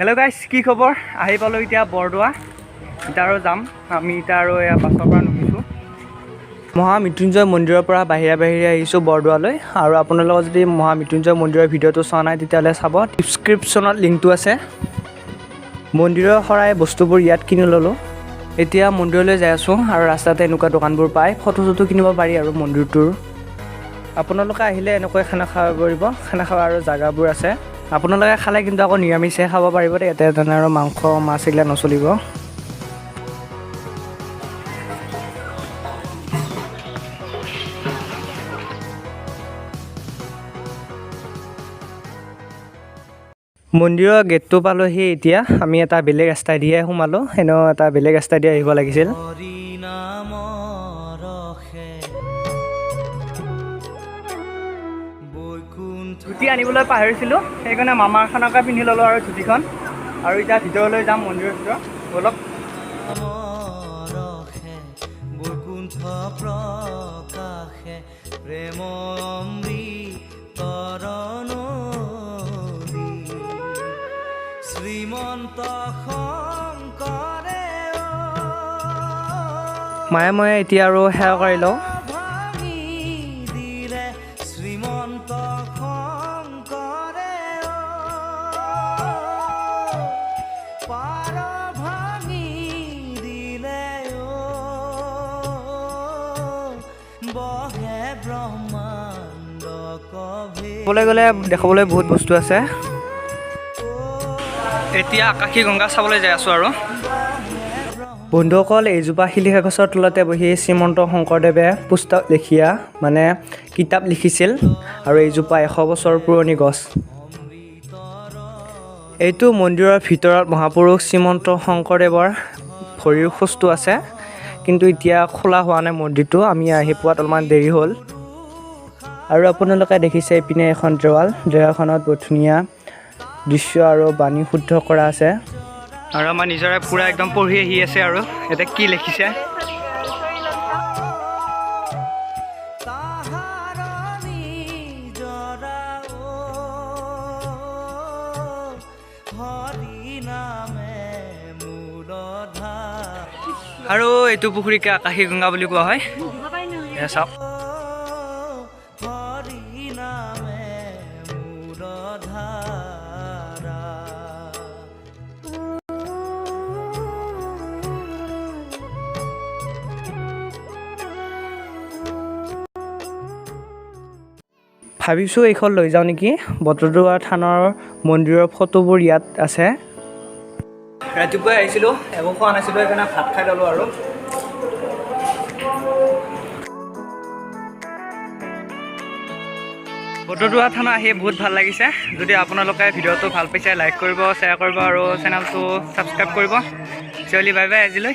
hello guys की खबर आहि पालो इतना बरदुआ इतारो जाम आमी इतारो या बासर পৰা নুমিছো মহামৃত্যুঞ্জয় মন্দিৰৰ পৰা বাহিৰে আহিছো বৰদুৱালৈ আৰু আপোনালোকে যদি মহামৃত্যুঞ্জয় মন্দিৰৰ ভিডিঅটো চোৱা নাই তেতিয়ালে চাব ডেসক্ৰিপচনত লিংকটো আছে মন্দিৰৰ হৰাই বস্তুবোৰ ইয়াত কিনি ললো এতিয়া মন্দিৰলৈ যাই আছো আৰু ৰাস্তাতে এনেকুৱা দোকানবোৰ পায় ফটো কিনিব পাৰি আৰু মন্দিৰটোৰ আপোনালোকে আহিলে এনেকৈ খানা খাব পাৰিব খানা খাৱা আৰু জাগাবোৰ আছে আপোনালোকে খালে কিন্তু আকৌ নিৰামিষে খাব পাৰিব ইয়াতে তেনে আৰু মাংস মাছ ইলা নচলিব মন্দিৰৰ গেটটো পালোহি এতিয়া আমি এটা বেলেগ ৰাস্তা দিয়ে সোমালো হেনো এটা বেলেগ ৰাস্তা দিয়ে আহিব লাগিছিল ধুতি আনিবলৈ পাহৰিছিলো সেইকাৰণে মামাৰ খানাকে পিন্ধি ললো আৰু ধুতিখন আৰু এতিয়া ভিতৰলৈ যাম মন্দিৰৰ ভিতৰত অলপ বৈকুণ্ঠ প্ৰকাশে প্ৰেম শ্ৰীমন্ত শংকৰে মায়ে মই এতিয়া আৰু সেৱা কৰি লওঁ শ্ৰীমন্ত শংকৰে পাৰ ভাঙি দিলে বহে ব্ৰহ্মাণ্ড কভি ক'বলৈ গ'লে দেখাবলৈ বহুত বস্তু আছে এতিয়া আকাশী গংগা চাবলৈ যাই আছো আৰু বন্ধুসকল এইজোপা শিলিখা গছৰ তলতে বহি শ্ৰীমন্ত শংকৰদেৱে পুস্তক লিখিয়া মানে কিতাপ লিখিছিল আৰু এইজোপা 100 বছৰ পুৰণি গছ এইটো মন্দিৰৰ ভিতৰত মহাপুৰুষ শ্ৰীমন্ত শংকৰদেৱৰ ভৰিৰ খোজটো আছে কিন্তু এতিয়া খোলা হোৱা নাই মন্দিৰটো আমি আহি পোৱাত অলপমান দেৰি হ'ল আৰু আপোনালোকে দেখিছে ইপিনে এখন দেৱালখনত বহুত ধুনীয়া দৃশ্য আৰু বাণী শুদ্ধ কৰা আছে আৰু আমাৰ নিজৰে পুৰা একদম পঢ়ি আহি আছে আৰু এটা কি লিখিছে আৰু এইটো পুখুৰীকে আকাশী গংগা বুলি কোৱা হয় চাওক ভাবিছোঁ এইখন লৈ যাওঁ নেকি বটদ্ৰৱা থানৰ মন্দিৰৰ ফটোবোৰ ইয়াত আছে ৰাতিপুৱাই আহিছিলোঁ একো খোৱা নাছিলোঁ সেইকাৰণে ভাত খাই ল'লোঁ আৰু বটদ্ৰৱা থানা আহি বহুত ভাল লাগিছে যদি আপোনালোকে ভিডিঅ'টো ভাল পাইছে লাইক কৰিব শ্বেয়াৰ কৰিব আৰু চেনেলটো ছাবস্ক্ৰাইব কৰিব চিয়লি বাই বাই আজিলৈ